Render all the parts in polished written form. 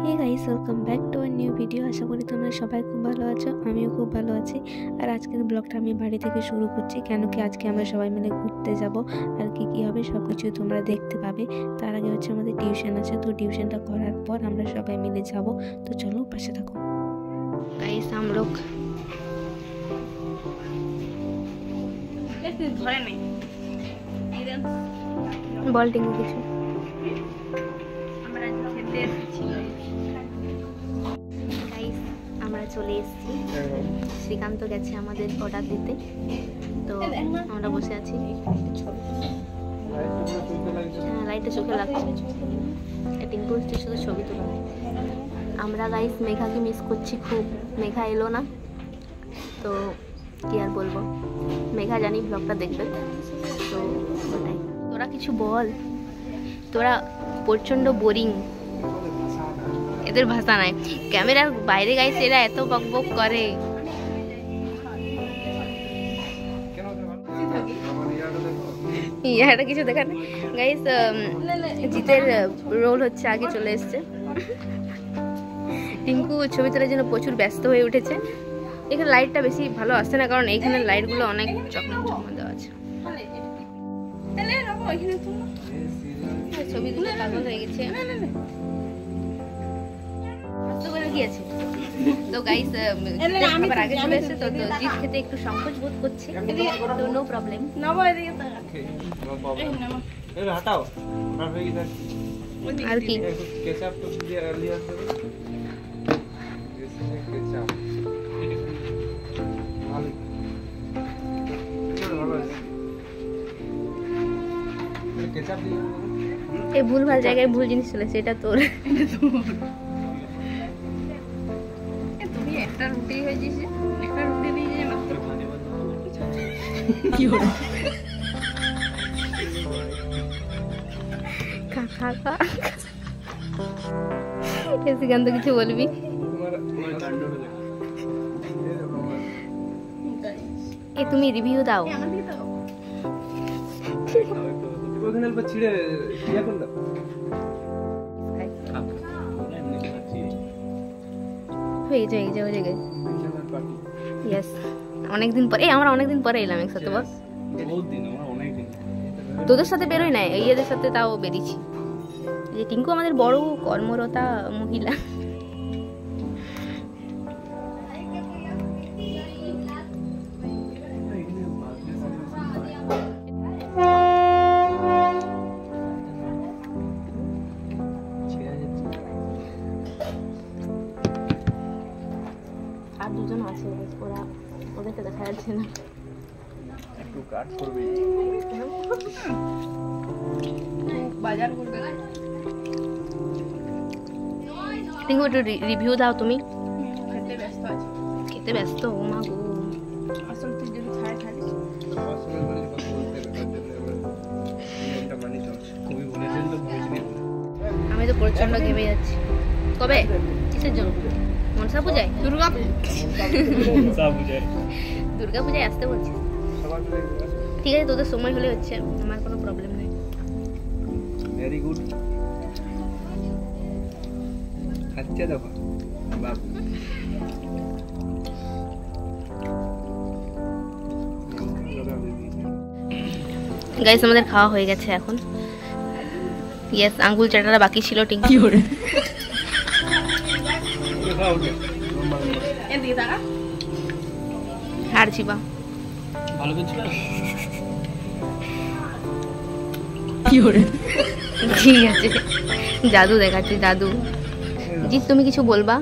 Hey guys, welcome back to a new video. আশা করি তোমরা সবাই খুব ভালো আছো, আমিও খুব ভালো আছি। আর আজকের ব্লগটা আমি বাড়ি থেকে শুরু করছি, কেন কি আজকে আমরা সবাই মিলে ঘুরতে যাব। আর কি কি হবে সব কিছু তোমরা দেখতে পাবে। তার আগে হচ্ছে আমাদের টিউশন আছে, তো টিউশনটা করার পর আমরা সবাই মিলে যাব। তো চলো পাশে থাকো গাইস। हम लोग ধরে নেই বল টিঙ্গু কিছু। আমরা খেতে এসেছি গাইস, আমরা চলে এসেছি। শ্রীকান্ত গেছে আমাদের অর্ডার দিতে, তো আমরা বসে আছি। লাইটে চোখে লাগছে, টিঙ্কু হচ্ছে শুধু ছবি তোলা। আমরা গাইস মেঘাকে মিস করছি খুব। মেঘা এলো না, তো কি আর বলবো। মেঘা জানি ব্লগটা দেখবে, তো ওটাই। তোরা কিছু বল, তোরা প্রচণ্ড বোরিং, এদের ভাষা নাই। ক্যামেরার বাইরে গাইস এরা এত বক বক করে। ইয়াটা কিছু দেখা নেই গাইস। জিতের রোল হচ্ছে আগে চলে এসছে। টিঙ্কু ছবি তোলার জন্য প্রচুর ব্যস্ত হয়ে উঠেছে। এখানে লাইটটা বেশি ভালো আসছে না, কারণ এইখানে লাইটগুলো অনেক চকমক চকমক দেওয়া আছে। ছবিগুলো পাগল হয়ে গেছে। কি আছে তো গাইস, খাবার আগে চলে এসেছে, তো জিত খেতে একটু সংকোচ বোধ করছে, তো নো প্রবলেম। আর কি এই ভুল ভাল জায়গায় ভুল জিনিস চলেছে, এটা তোর। তুমি একটা রুটি হয়েছিস, একটা রুটি দিয়ে মাত্র কি হলো? কাকা শ্রীকান্ত কিছু বলবি? এ তুমি রিভিউ দাও। অনেকদিন পরে, আমরা অনেকদিন পরে এলাম একসাথে। বল, তোদের সাথে বেরোই নাই, এদের সাথে তাও বেরিয়েছি। যে টিঙ্কু আমাদের বড় কর্মরতা মহিলা। আর দুজন আছে, ওরা ওদেরকে দেখা যাচ্ছে না। একটু কাট করবে, বাজার করবে। টিঙ্কু একটু রিভিউ দাও তুমি। খেতে ব্যস্ত আছে। খেতে ব্যস্ত? ও মা গো। আসল তুই যদি খায় খালিস আমি তো প্রচন্ড ঘেমে যাচ্ছি। কবে? কিসের জন্য? মনসা পূজায়? দুর্গা পূজায় আসতে বলছিস? ঠিক আছে, তোদের সময় হলে হচ্ছে, আমার কোনো প্রবলেম নেই। Very good. আচ্ছা দেখো বাবু, গাইস আমাদের খাওয়া হয়ে গেছে এখন। ইয়েস, আঙ্গুল চাটাটা বাকি ছিল। টিঙ্কি করে হারছি বা ভালো করছিল। ঠিক আছে, জাদু দেখাচ্ছি, জাদু। জিৎ তুমি কিছু বলবা?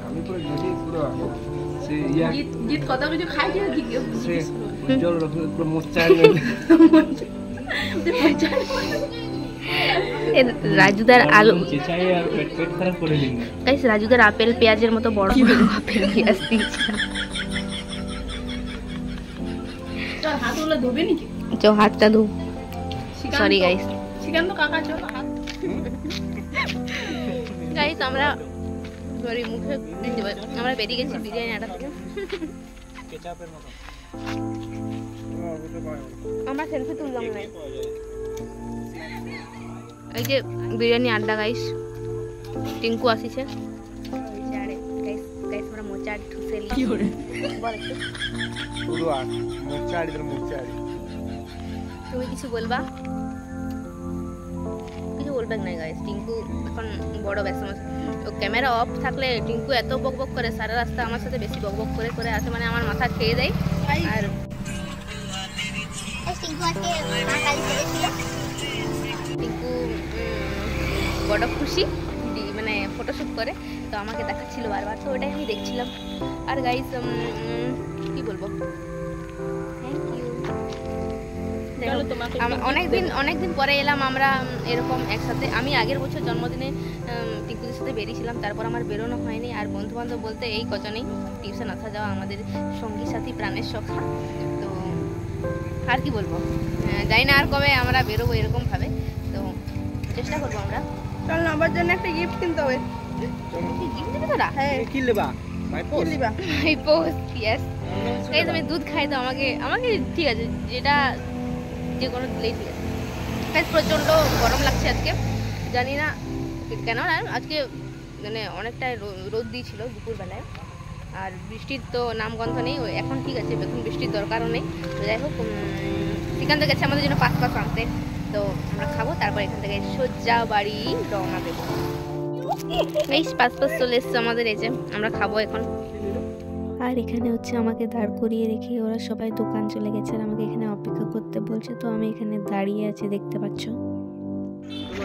আমি পুরো পুরো সে জিত কত কিছু খাই যে সে জল পুরো মোচা রাজুদার আলু চেঁচাই আর পেট খারাপ করে দিন। গাইস, রাজুদার আপেল পেঁয়াজের মতো বড় বড় আপেল পেঁয়াজ দিয়েছিলাম। হাতগুলো ধোবে নাকি? চো হাতটা ধো। Sorry guys. শ্রীকান্ত কাকা চল হাত। গাইস আমরা সরি মুখে আমরা বেরিয়ে গেছি বিরিয়ানি আটা থেকে। কেচাপের মতো আমরা সেলফি তুললাম না। এই যে বিরিয়ানি আড্ডা গাইস। টিঙ্কু আসিছে আরে গাইস গাইস আমরা মোচা ঠুসেলি কি হরে বল একটু পুরো মোচাড়ি তোর মোচাড়ি তুমি কিছু বলবা কিছু বলবে না গাইস টিঙ্কু এখন বড় ব্যস্ত আছে তো ক্যামেরা অফ থাকলে টিঙ্কু এত বকবক করে সারা রাস্তা আমার সাথে বেশি বকবক করে করে আসে মানে আমার মাথা খেয়ে দেয় আর টিঙ্কু আজকে মা কালী সেজেছিল টিঙ্কু বড় খুশি মানে ফটোশ্যুট করে তো আমাকে দেখাচ্ছিল বারবার তো ওটাই আমি দেখছিলাম আর গাইস কি বলবো থ্যাংক ইউ অনেকদিন পরে এলাম আমরা এরকম একসাথে আমি আগের বছর জন্মদিনে টিঙ্কুদের সাথে বেরিয়েছিলাম তারপর আমার বেরোনো হয়নি আর বন্ধু বান্ধব বলতে এই কজনেই টিউশন আসা যাওয়া আমাদের সঙ্গী সাথী প্রাণের সখা তো আর কি বলবো জানি না আর কবে আমরা বেরোবো এরকম ভাবে তো চেষ্টা করবো আমরা চল না আমার জন্য একটা গিফট কিনতে হবে গিফট দেবে তোরা হ্যাঁ কি লেবা ভাই কি নিবা এই পোস্ট ইয়েস এই তুমি দুধ খাই তো আমাকে ঠিক আছে যেটা যে কোনো দিলেই ঠিক আছে গাইস প্রচণ্ড গরম লাগছে আজকে জানি না কেন না আজকে মানে অনেকটা রোদ দিয়েছিল দুপুরবেলায় আর বৃষ্টির তো নামগন্ধ নেই এখন ঠিক আছে এখন বৃষ্টির দরকারও নেই তো যাই হোক শ্রীকান্ত গেছে আমাদের জন্য পাঁচ আনতে তো আমরা খাবো তারপর এখান থেকে সোজা বাড়ি রওনা দেবো এই পাঁচ চলে এসছে আমাদের এই যে আমরা খাবো এখন আর এখানে হচ্ছে আমাকে দাঁড় করিয়ে রেখে ওরা সবাই দোকান চলে গেছে আর আমাকে এখানে অপেক্ষা করতে বলছে তো আমি এখানে দাঁড়িয়ে আছি দেখতে পাচ্ছ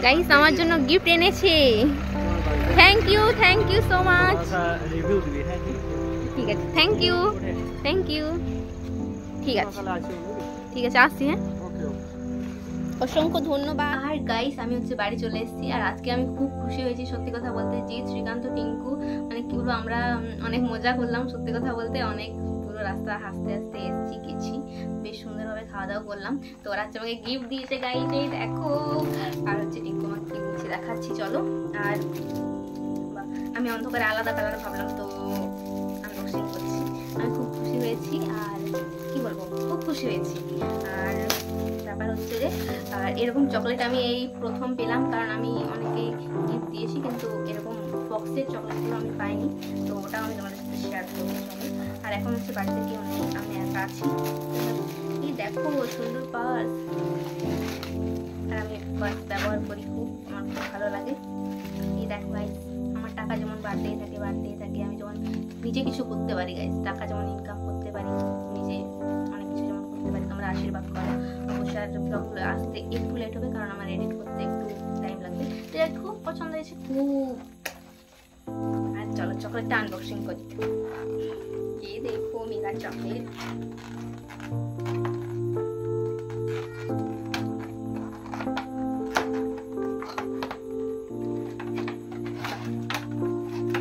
গাইস আমার জন্য গিফট এনেছে thank you so much review দিবি হ্যাঁ ঠিক আছে থ্যাংক ইউ ঠিক আছে আসছি হ্যাঁ অসংখ্য ধন্যবাদ আর গাইস আমি হচ্ছে বাড়ি চলে এসেছি আর আজকে আমি খুব খুশি হয়েছি সত্যি কথা বলতে জিৎ শ্রীকান্ত টিঙ্কু মানে কি বলবো আমরা অনেক মজা করলাম সত্যি কথা বলতে অনেক পুরো রাস্তা হাসতে হাসতে এসেছি গেছি বেশ সুন্দরভাবে খাওয়া দাওয়া করলাম তো ওরা হচ্ছে আমাকে গিফট দিয়েছে গাইস এই দেখো আর হচ্ছে টিঙ্কু আমাকে কি দিচ্ছে দেখাচ্ছি চলো আর আমি অন্ধকারে আলাদা কালার ভাবলাম তো আনবক্সিং করছি আমি খুব খুশি হয়েছি আর কি বলবো খুব খুশি হয়েছি আর ব্যাপার হচ্ছে যে আর এরকম চকলেট আমি এই প্রথম পেলাম কারণ আমি অনেকে গিফট দিয়েছি কিন্তু এরকম বক্সের চকলেটগুলো আমি পাইনি তো ওটাও আমি তোমাদের সাথে শেয়ার করবো চলো আর এখন হচ্ছে বাড়িতে কেউ নেই আমি একা আছি এই দেখো সুন্দর পার্স আর আমি পার্স ব্যবহার করি খুব আমার খুব ভালো লাগে এই দেখো গাইস আমার টাকা যেমন বাড়তেই থাকে আমি যেমন নিজে কিছু করতে পারি গাইস টাকা যেমন ইনকাম করতে পারি নিজে অনেক কিছু যেমন করতে পারি তোমরা আশীর্বাদ করো অবশ্যই আর ব্লগগুলো আসতে একটু লেট হবে কারণ আমার এডিট করতে একটু টাইম লাগবে তো খুব পছন্দ হয়েছে খুব আর চলো চকলেটটা আনবক্সিং করি এই দেখো মেরা চকলেট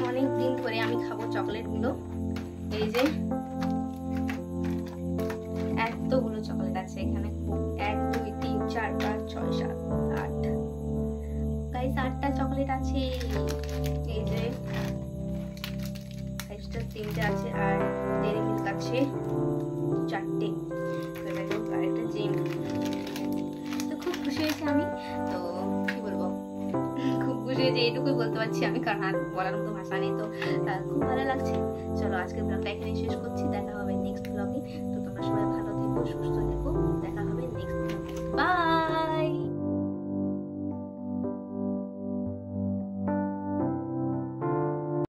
অনেকদিন করে আমি খাবো চকলেট গুলো এই যে এতগুলো চকলেট আছে এখানে 1 2 3 4 5 6 7 8 গাইস 8টা চকলেট আছে এই যে 5 স্টার 3টে আছে আর ডেরি মিল্ক আছে 4টে আর একটা জিম তো খুব খুশি হয়েছি আমি তো কি বলবো খুব খুশি হয়েছে এইটুকুই বলতে পারছি আমি কারণ আর বলার মতো ভাষা নেই তো খুব ভালো লাগছে চলো আজকের ব্লগটা এখানে শেষ করছি দেখা হবে নেক্সট ব্লগে তো তোমরা সবাই ভালো থেকো সুস্থ থেকো দেখা হবে নেক্সট ব্লগে বাই